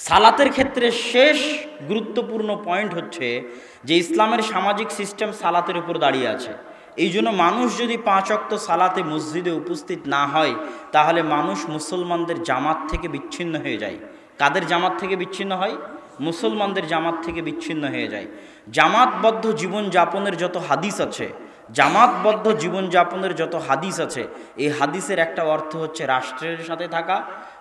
সালাতের ক্ষেত্রে শেষ গুরুত্বপূর্ণ পয়েন্ট হচ্ছে যে ইসলামের সামাজিক সিস্টেম সালাতের উপর দাঁড়িয়ে আছে। এই জন্য মানুষ যদি 5 ওয়াক্ত সালাতে মসজিদে উপস্থিত না হয় তাহলে মানুষ মুসলমানদের জামাত থেকে বিচ্ছিন্ন হয়ে যায়। কাদের জামাত থেকে বিচ্ছিন্ন হয়? মুসলমানদের জামাত থেকে বিচ্ছিন্ন হয়ে যায়। জামাতবদ্ধ জীবনযাপনের যত হাদিস আছে, জামাতবদ্ধ জীবনযাপনের যত হাদিস আছে, এই হাদিসের একটা অর্থ হচ্ছে রাষ্ট্রের সাথে থাকা,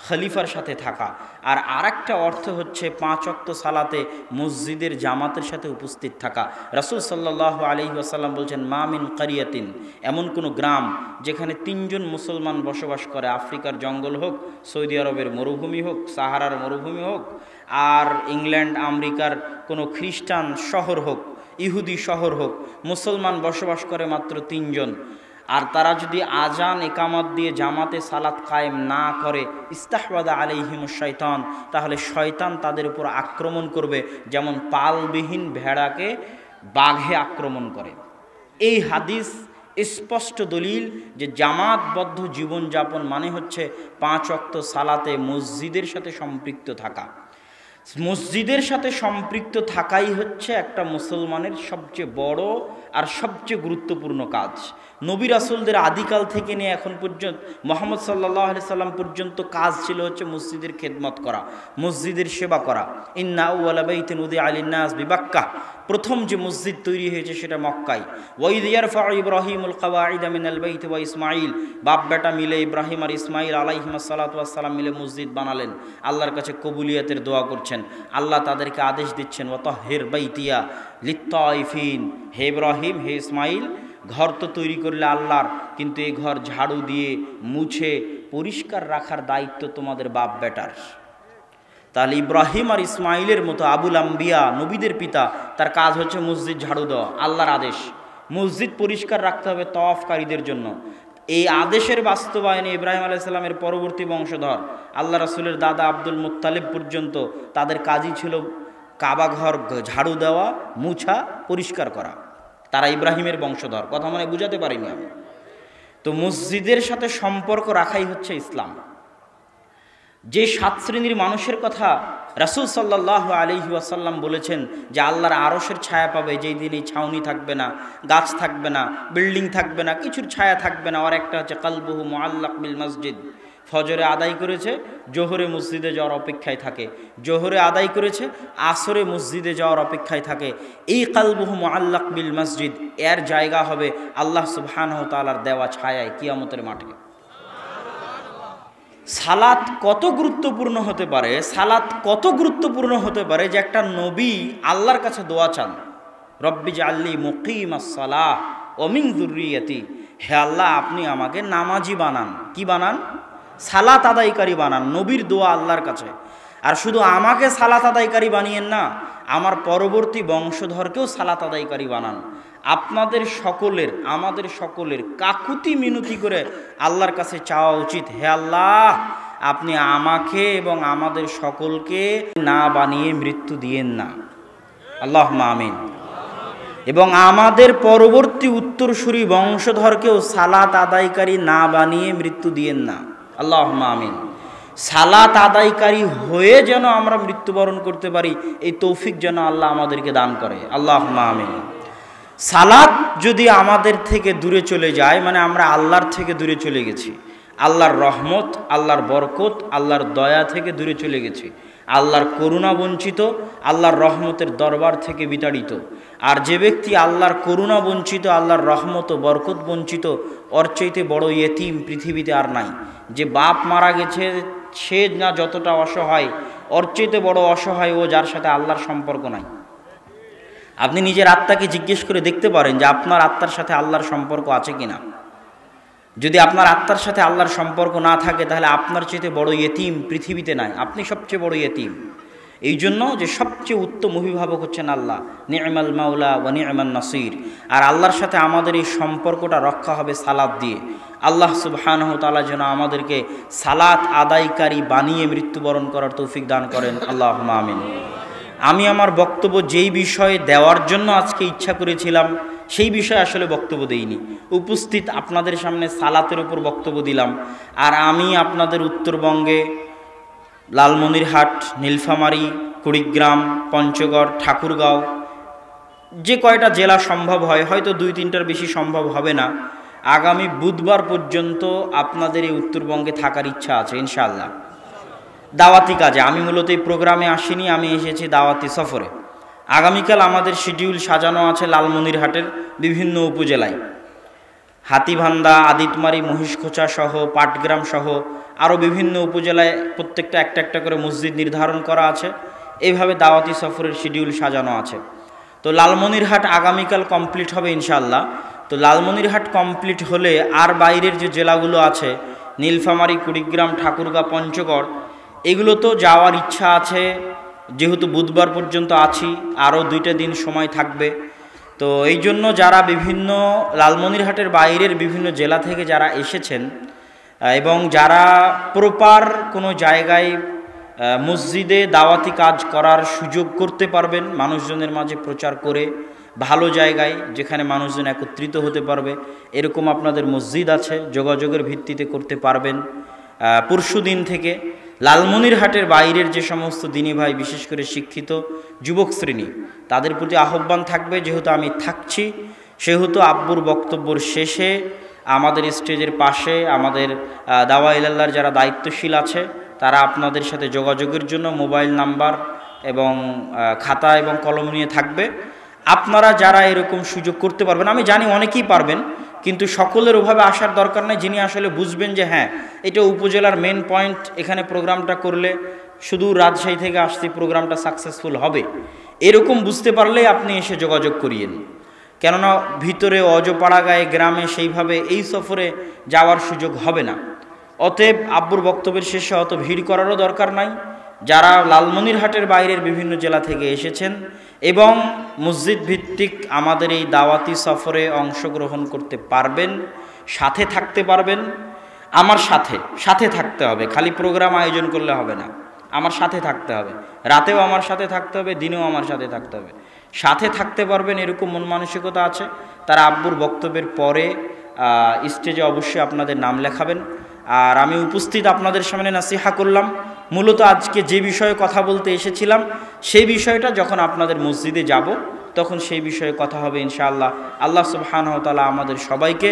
খলিফার সাথে থাকা, আর আরেকটা অর্থ হচ্ছে 5 ওয়াক্ত সালাতে মসজিদের জামাতের সাথে উপস্থিত থাকা। রাসূল সাল্লাল্লাহু আলাইহি ওয়াসাল্লাম বলছেন, মা মিন কারিয়াতিন, এমন কোনো গ্রাম যেখানে 3 জন মুসলমান বসবাস করে, আফ্রিকার জঙ্গল হোক, সৌদি আরবের মরুভূমি হোক, সাহারার মরুভূমি হোক, আর ইংল্যান্ড আমেরিকার কোনো খ্রিস্টান শহর হোক, ইহুদি শহর হোক, মুসলমান বসবাস করে মাত্র 3 জন, আর তারা যদি আজান একামত দিয়ে জামাতে সালাত কায়েম না করে, ইস্তাহওয়াদা আলাইহিমুশ শাইতান, তাহলে শয়তান তাদের উপর আক্রমণ করবে, যেমন পালবিহীন ভেড়াকে বাঘে আক্রমণ করে। এই হাদিস স্পষ্ট দলিল যে জামাতবদ্ধ জীবনযাপন মানে হচ্ছে 5 ওয়াক্ত সালাতে মসজিদের সাথে সম্পৃক্ত থাকা। মসজিদের সাথে সম্পৃক্ত থাকাই হচ্ছে একটা মুসলমানের সবচেয়ে বড় আর সবচেয়ে গুরুত্বপূর্ণ কাজ। নবী রাসূলদের আদিকাল থেকে নিয়ে এখন পর্যন্ত মুহাম্মদ সাল্লাল্লাহু আলাইহি সাল্লাম পর্যন্ত কাজ ছিল হচ্ছে মসজিদের খেদমত করা, মসজিদের সেবা করা। ইন্না আউওয়ালা বাইতিন উযিআ লিন-নাস বিবাক্কাহ, প্রথম যে মসজিদ তৈরি হয়েছে সেটা মক্কায়। ওয়াইদ ইয়ারফাউ ইব্রাহিমুল কাওয়াইদা মিনাল বাইত ওয়া ইসমাঈল, বাপ বেটা মিলে ইব্রাহিম আর ইসমাঈল আলাইহিমুস সালাতু ওয়াস সালাম মিলে মসজিদ বানালেন, আল্লাহর কাছে কবুলিয়তের দোয়া করছেন। আল্লাহ তাদেরকে আদেশ দিচ্ছেন, ওয়াতাহহির বাইতিয়া লিত-তাইফিন, হে ইব্রাহিম, হে ইসমাঈল, ঘর তো তৈরি করলে আল্লাহর, কিন্তু এই ঘর ঝাড়ু দিয়ে মুছে পরিষ্কার রাখার দায়িত্ব তোমাদের বাপ বেটার। তাহলে ইব্রাহিম আর ইসমাইলের মতো আবুল আম্বিয়া, নবীদের পিতা, তার কাজ হচ্ছে মসজিদ ঝাড়ু দেওয়া, আল্লাহর আদেশ। মসজিদ পরিষ্কার রাখতে হবে তওয়াফকারীদের জন্য। এই আদেশের বাস্তবায়নে ইব্রাহিম আলাইহিস সালামের পরবর্তী বংশধর আল্লাহ রাসূলের দাদা আব্দুল মুত্তালিব পর্যন্ত তাদের কাজই ছিল কাবা ঘর ঝাড়ু দেওয়া, মুছা, পরিষ্কার করা। তারা ইব্রাহিমের বংশধর। কথা মানে বুঝাতে পারিনি আমি। তো মসজিদের সাথে সম্পর্ক রাখাই হচ্ছে ইসলাম। যে 7 শ্রেণীর মানুষের কথা রাসূল সাল্লাল্লাহু আলাইহি ওয়াসাল্লাম বলেছেন যে আল্লাহর আরশের ছায়া পাবে, যেই দিন এই ছাউনি থাকবে না, গাছ থাকবে না, বিল্ডিং থাকবে না, কিছুর ছায়া থাকবে না। আর একটা হচ্ছে কালবুহু মুআল্লাক বিল মসজিদ, ফজরে আদায় করেছে, জোহরে মসজিদে যাওয়ার অপেক্ষায় থাকে, জোহরে আদায় করেছে, আসরে মসজিদে যাওয়ার অপেক্ষায় থাকে। এই কালবুহু মুআল্লাক বিল মসজিদ, এর জায়গা হবে আল্লাহ সুবহানাহু ওয়া তাআলার দেওয়া ছায়ায় কিয়ামতের মাঠে। সালাত কত গুরুত্বপূর্ণ হতে পারে, সালাত কত গুরুত্বপূর্ণ হতে পারে যে একটা নবী আল্লাহর কাছে দোয়া চান, রব্বি জাআলনি মুকিমাস সালাহ ওয়া মিন যুররিয়াতি, হে আল্লাহ আপনি আমাকে নামাজি বানান। কি বানান? সালাত আদায়কারী বানান। নবীর দোয়া আল্লাহর কাছে। আর শুধু আমাকে সালাত আদায়কারী বানিয়েন না, আমার পরবর্তী বংশধরকেও সালাত আদায়কারী বানান। আপনাদের সকলের, আমাদের সকলের কাকুতি মিনতি করে আল্লাহর কাছে চাওয়া উচিত, হে আল্লাহ আপনি আমাকে এবং আমাদের সকলকে না বানিয়ে মৃত্যু দিয়েন না, আল্লাহুম্মা আমিন। এবং আমাদের পরবর্তী উত্তরসূরি বংশধরকেও সালাত আদায়কারী না বানিয়ে মৃত্যু দিয়েন না, আল্লাহুম্মা আমিন। সালাত আদায়কারী হয়ে যেন আমরা মৃত্যুবরণ করতে পারি, এই তৌফিক যেন আল্লাহ আমাদেরকে দান করে, আল্লাহুম্মা আমিন। সালাত যদি আমাদের থেকে দূরে চলে যায়, মানে আমরা আল্লাহর থেকে দূরে চলে গেছি, আল্লাহর রহমত, আল্লাহর বরকত, আল্লাহর দয়া থেকে দূরে চলে গেছি, আল্লাহর করুণা বঞ্চিত, আল্লাহর রহমতের দরবার থেকে বিতাড়িত। আর যে ব্যক্তি আল্লাহর করুণা বঞ্চিত, আল্লাহর রহমত ও বরকত বঞ্চিত, ওর চাইতে বড় ইয়েতিম পৃথিবীতে আর নাই। যে বাপ মারা গেছে সে না যতটা অসহায়, ওর চাইতে বড় অসহায় ও যার সাথে আল্লাহর সম্পর্ক নাই। আপনি নিজের আত্মাকে জিজ্ঞেস করে দেখতে পারেন যে আপনার আত্মার সাথে আল্লাহর সম্পর্ক আছে কিনা। যদি আপনার আত্মার সাথে আল্লাহর সম্পর্ক না থাকে তাহলে আপনার চাইতে বড় ইয়েতিম পৃথিবীতে নাই, আপনি সবচেয়ে বড় ইয়েতিম। এই জন্য যে সবচেয়ে উত্তম অভিভাবক হচ্ছেন আল্লাহ, নি'মাল মাওলা ওয়া নি'মান নাসির। আর আল্লাহর সাথে আমাদের এই সম্পর্কটা রক্ষা হবে সালাত দিয়ে। আল্লাহ সুবহানাহু ওয়া তাআলা যেন আমাদেরকে সালাত আদায়কারী বানিয়ে মৃত্যুবরণ করার তৌফিক দান করেন, আল্লাহুম্মা আমিন। আমি আমার বক্তব্য যেই বিষয়ে দেওয়ার জন্য আজকে ইচ্ছা করেছিলাম সেই বিষয়ে আসলে বক্তব্য দেইনি। উপস্থিত আপনাদের সামনে সালাতের উপর বক্তব্য দিলাম। আর আমি আপনাদের উত্তরবঙ্গে লালমনিরহাট, নীলফামারী, কুড়িগ্রাম, পঞ্চগড়, ঠাকুরগাঁও, যে কয়টা জেলা সম্ভব হয়, হয়তো 2-3টার বেশি সম্ভব হবে না, আগামী বুধবার পর্যন্ত আপনাদের এই উত্তরবঙ্গে থাকার ইচ্ছা আছে ইনশাআল্লাহ। দাওয়াতি কাজে আমি মূলত এই প্রোগ্রামে আসিনি, আমি এসেছি দাওয়াতি সফরে। আগামীকাল আমাদের শিডিউল সাজানো আছে লালমনিরহাটের বিভিন্ন উপজেলায়, হাতীভান্দা, আদিতমারি, মহিষখোচা সহ, পাটগ্রাম সহ আরও বিভিন্ন উপজেলায় প্রত্যেকটা একটা একটা করে মসজিদ নির্ধারণ করা আছে। এইভাবে দাওয়াতি সফরের শিডিউল সাজানো আছে। তো লালমনিরহাট আগামীকাল কমপ্লিট হবে ইনশাআল্লাহ। তো লালমনিরহাট কমপ্লিট হলে আর বাইরের যে জেলাগুলো আছে, নীলফামারী, কুড়িগ্রাম, ঠাকুরগাঁও, পঞ্চগড়, এগুলো তো যাওয়ার ইচ্ছা আছে। যেহেতু বুধবার পর্যন্ত আছি, আরও 2টা দিন সময় থাকবে। তো এই জন্য যারা বিভিন্ন লালমনিরহাটের বাইরের বিভিন্ন জেলা থেকে যারা এসেছেন এবং যারা প্রপার কোনো জায়গায় মসজিদে দাওয়াতি কাজ করার সুযোগ করতে পারবেন, মানুষজনের মাঝে প্রচার করে ভালো জায়গায় যেখানে মানুষজন একত্রিত হতে পারবে, এরকম আপনাদের মসজিদ আছে, যোগাযোগের ভিত্তিতে করতে পারবেন। পরশু দিন থেকে লালমনিরহাটের বাইরের যে সমস্ত দিনী ভাই, বিশেষ করে শিক্ষিত যুবক শ্রেণী, তাদের প্রতি আহ্বান থাকবে, যেহেতু আমি থাকছি সেহেতু আব্বুর বক্তব্যের শেষে আমাদের স্টেজের পাশে আমাদের দাওয়া ইলাল্লাহর যারা দায়িত্বশীল আছে তারা আপনাদের সাথে যোগাযোগের জন্য মোবাইল নাম্বার এবং খাতা এবং কলম নিয়ে থাকবে। আপনারা যারা এরকম সুযোগ করতে পারবেন, আমি জানি অনেকেই পারবেন, কিন্তু সকলের ওভাবে আসার দরকার নেই। যিনি আসলে বুঝবেন যে হ্যাঁ এটা উপজেলার মেন পয়েন্ট, এখানে প্রোগ্রামটা করলে শুধু রাজশাহী থেকে আসছি প্রোগ্রামটা সাকসেসফুল হবে, এরকম বুঝতে পারলেই আপনি এসে যোগাযোগ করিয়েন। কেননা ভিতরে অজপাড়া গায়ে গ্রামে সেইভাবে এই সফরে যাওয়ার সুযোগ হবে না। অতএব আব্বুর বক্তব্যের শেষে অত ভিড় করারও দরকার নাই। যারা লালমনিরহাটের বাইরের বিভিন্ন জেলা থেকে এসেছেন এবং মসজিদ ভিত্তিক আমাদের এই দাওয়াতি সফরে অংশগ্রহণ করতে পারবেন, সাথে থাকতে পারবেন, আমার সাথে থাকতে হবে। খালি প্রোগ্রাম আয়োজন করলে হবে না, আমার সাথে থাকতে হবে, রাতেও আমার সাথে থাকতে হবে, দিনেও আমার সাথে থাকতে হবে। সাথে থাকতে পারবেন এরকম মন মানসিকতা আছে তারা আব্বুর বক্তব্যের পরে স্টেজে অবশ্যই আপনাদের নাম লেখাবেন। আর আমি উপস্থিত আপনাদের সামনে নাসিহা করলাম। মূলত আজকে যে বিষয়ে কথা বলতে এসেছিলাম সেই বিষয়টা যখন আপনাদের মসজিদে যাব তখন সেই বিষয়ে কথা হবে ইনশাআল্লাহ। আল্লাহ সুবহানাহু ওয়া তাআলা আমাদের সবাইকে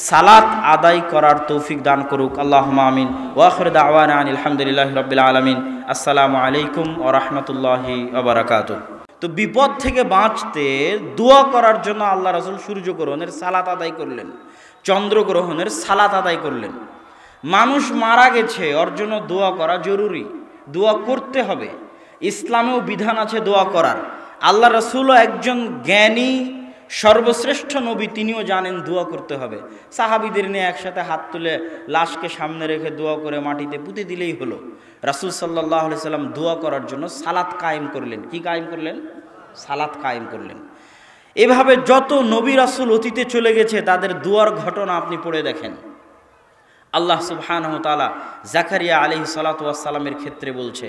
সালাত আদায় করার তৌফিক দান করুক। আল্লাহুম্মা আমিন। ওয়া আখিরু দাওয়ানা আনিল হামদুলিল্লাহি রাব্বিল আলামিন। আসসালামু আলাইকুম ওয়া রাহমাতুল্লাহি ওয়া বারাকাতুহু। তো বিপদ থেকে বাঁচতে দোয়া করার জন্য আল্লাহ রাসূল সূর্যগ্রহণের সালাত আদায় করলেন, চন্দ্রগ্রহণের সালাত আদায় করলেন। মানুষ মারা গেছে, ওর জন্য দোয়া করা জরুরি, দোয়া করতে হবে। ইসলামেও বিধান আছে দোয়া করার। আল্লাহ রাসূলও একজন জ্ঞানী সর্বশ্রেষ্ঠ নবী, তিনিও জানেন দোয়া করতে হবে। সাহাবীদের নিয়ে একসাথে হাত তুলে লাশকে সামনে রেখে দোয়া করে মাটিতে পুঁতে দিলেই হলো। রাসূল সাল্লাল্লাহু আলাইহি সাল্লাম দোয়া করার জন্য সালাত কায়েম করলেন। কি কায়েম করলেন? সালাত কায়েম করলেন। এভাবে যত নবী রাসূল অতীতে চলে গেছে তাদের দোয়ার ঘটনা আপনি পড়ে দেখেন। আল্লাহ সুবহানাহু ওয়া তাআলা জাকারিয়া আলাইহিস সালাতু ওয়াস সালামের ক্ষেত্রে বলছে,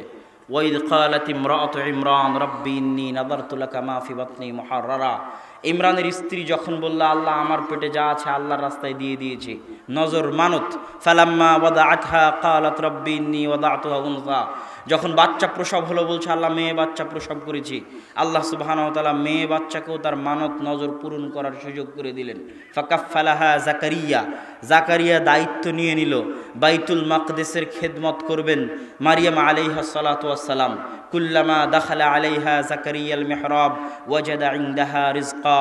ওয়াইদ ক্বালাত ইমরাতু ইমরান রাব্বি ইন্নী নাযারতু লাকা মা ফি বাতনি মুহাররারা। ইমরানের স্ত্রী যখন বলল আল্লাহ আমার পেটে যা আছে আল্লাহর রাস্তায় দিয়ে দিয়েছি, নজর মানত। ফালাম্মা ওয়াদাআতহা ক্বালাত রাব্বি ইন্নী ওয়াদাতুহা উনসা। যখন বাচ্চা প্রসব হলো বলছে আল্লাহ মেয়ে বাচ্চা প্রসব করেছি। আল্লাহ সুবহানাহু ওয়া তাআলা মেয়ে বাচ্চাকেও তার মানত নজর পূরণ করার সুযোগ করে দিলেন। ফাকাফালাহা জাকারিয়া। জাকারিয়া দায়িত্ব নিয়ে নিল বাইতুল মাকদিসের খেদমত করবেন। মারিয়াম আলাইহাস সালাতু ওয়াস সালাম কুল্লামা দাখালা আলাইহা জাকারিয়াল মিহরাব ওয়াজাদা ইনদাহা রিজকা।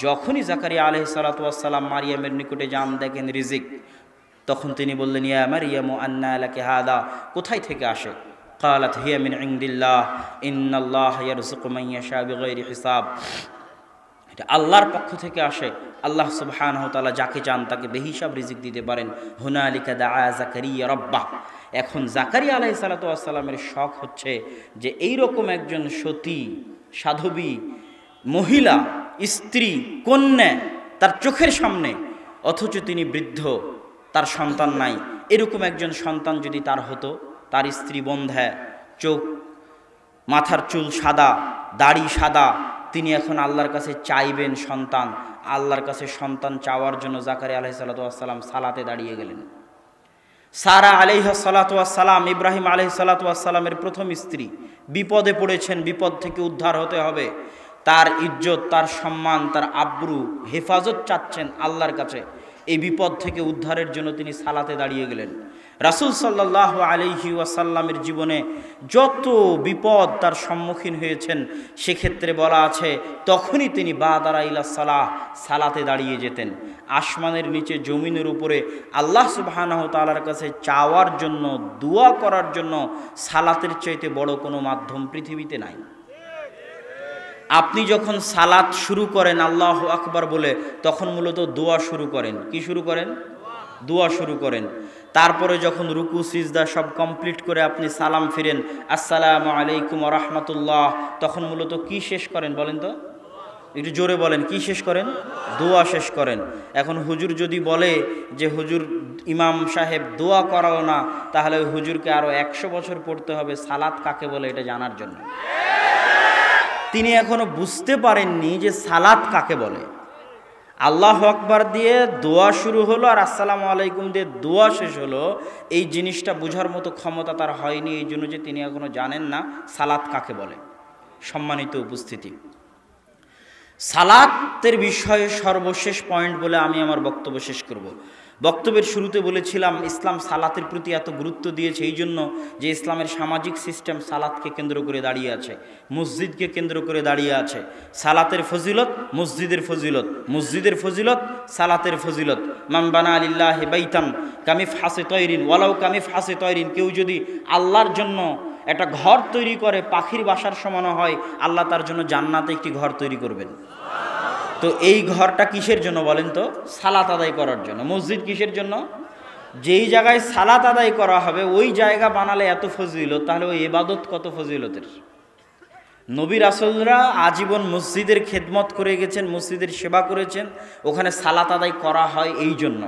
যখনই জাকারিয়া আলাইহিস সালাতু ওয়াস সালাম মারিয়ামের নিকটে যান, দেখেন রিজিক, তখন তিনি বললেন ইয়া মারিয়ামু আন্না লাকি হাদা, কোথায় থেকে আসে? ক্বালাত হিয়া মিন ইনদিল্লাহ ইন্নাল্লাহা ইয়ারযুকু মান ইয়াশা বিগাইরি হিসাব। এটা আল্লাহর পক্ষ থেকে আসে। আল্লাহ সুবহানাহু ওয়া তাআলা যাকে চান তাকে বেহিসাব রিজিক দিতে পারেন। হুনালিকা দাআ জাকারিয়া রাব্বাহ। এখন জাকারিয়া আলাইহিস সালাতু ওয়াস সালামের শখ হচ্ছে যে এইরকম একজন সতী সাধবী মহিলা, স্ত্রী, কন্যা তার চোখের সামনে, অথচ তিনি বৃদ্ধ, তার সন্তান নাই। এরকম একজন সন্তান যদি তার হতো, তার স্ত্রী বন্ধ্যা, চোখ মাথার চুল সাদা, দাড়ি সাদা, তিনি এখন আল্লাহর কাছে চাইবেন সন্তান। আল্লাহর কাছে সন্তান চাওয়ার জন্য জাকারিয়া আলাইহিস সালাতু ওয়াস সালাম সালাতে দাঁড়িয়ে গেলেন। সারা আলাইহা সালাতু ওয়াস সালাম, ইব্রাহিম আলাইহিস সালাতু ওয়াস সালামের প্রথম স্ত্রী, বিপদে পড়েছেন, বিপদ থেকে উদ্ধার হতে হবে, তার ইজ্জত, তার সম্মান, তার আব্রু হেফাজত চাচ্ছেন আল্লাহর কাছে। এই বিপদ থেকে উদ্ধারের জন্য তিনি সালাতে দাঁড়িয়ে গেলেন। রাসূল সাল্লাল্লাহু আলাইহি ওয়াসাল্লামের জীবনে যত বিপদ তার সম্মুখীন হয়েছেন, সেক্ষেত্রে বলা আছে তখনই তিনি বাদারা ইলা সালাহ, সালাতে দাঁড়িয়ে যেতেন। আসমানের নিচে জমিনের উপরে আল্লাহ সুবহানাহু ওয়া তাআলার কাছে চাওয়ার জন্য, দোয়া করার জন্য সালাতের চাইতে বড় কোনো মাধ্যম পৃথিবীতে নাই। আপনি যখন সালাত শুরু করেন আল্লাহু আকবার বলে, তখন মূলত দোয়া শুরু করেন। কি শুরু করেন? দোয়া শুরু করেন। তারপরে যখন রুকু সিজদা সব কমপ্লিট করে আপনি সালাম ফিরেন, আসসালামু আলাইকুম ওয়া রাহমাতুল্লাহ, তখন মূলত কি শেষ করেন বলেন তো? একটু জোরে বলেন, কি শেষ করেন? দোয়া শেষ করেন। এখন হুজুর যদি বলে যে হুজুর ইমাম সাহেব দোয়া করাও না, তাহলে ওই হুজুরকে আরও 100 বছর পড়তে হবে সালাত কাকে বলে এটা জানার জন্য। তিনি এখনো বুঝতে পারেননি যে সালাত কাকে বলে। আল্লাহু আকবার দিয়ে দোয়া শুরু হলো আর আসসালামু আলাইকুম দিয়ে দোয়া শেষ হলো, এই জিনিসটা বোঝার মতো ক্ষমতা তার হয়নি, এই জন্য যে তিনি এখনো জানেন না সালাত কাকে বলে। সম্মানিত উপস্থিতি, সালাতের বিষয়ে সর্বশেষ পয়েন্ট বলে আমি আমার বক্তব্য শেষ করব। বক্তব্যের শুরুতে বলেছিলাম ইসলাম সালাতের প্রতি এত গুরুত্ব দিয়েছে এই জন্য যে ইসলামের সামাজিক সিস্টেম সালাতকে কেন্দ্র করে দাঁড়িয়ে আছে, মসজিদকে কেন্দ্র করে দাঁড়িয়ে আছে। সালাতের ফজিলত, মসজিদের ফজিলত, মসজিদের ফজিলত, সালাতের ফজিলত। মান বানা লিল্লাহি বাইতান কামিফহাসি তয়রিন ওয়ালাউ কামিফহাসি তয়রিন, কেউ যদি আল্লাহর জন্য একটা ঘর তৈরি করে পাখির বাসার সমান হয়, আল্লাহ তার জন্য জান্নাতে একটি ঘর তৈরি করবেন। তো এই ঘরটা কিসের জন্য বলেন তো? সালাত আদায় করার জন্য। মসজিদ কিসের জন্য? যেই জায়গায় সালাত আদায় করা হবে ওই জায়গা বানালে এত ফজিলত, তাহলে ওই ইবাদত কত ফজিলতের। নবী রাসূলরা আজীবন মসজিদের খেদমত করে গেছেন, মসজিদের সেবা করেছেন, ওখানে সালাত আদায় করা হয় এই জন্য।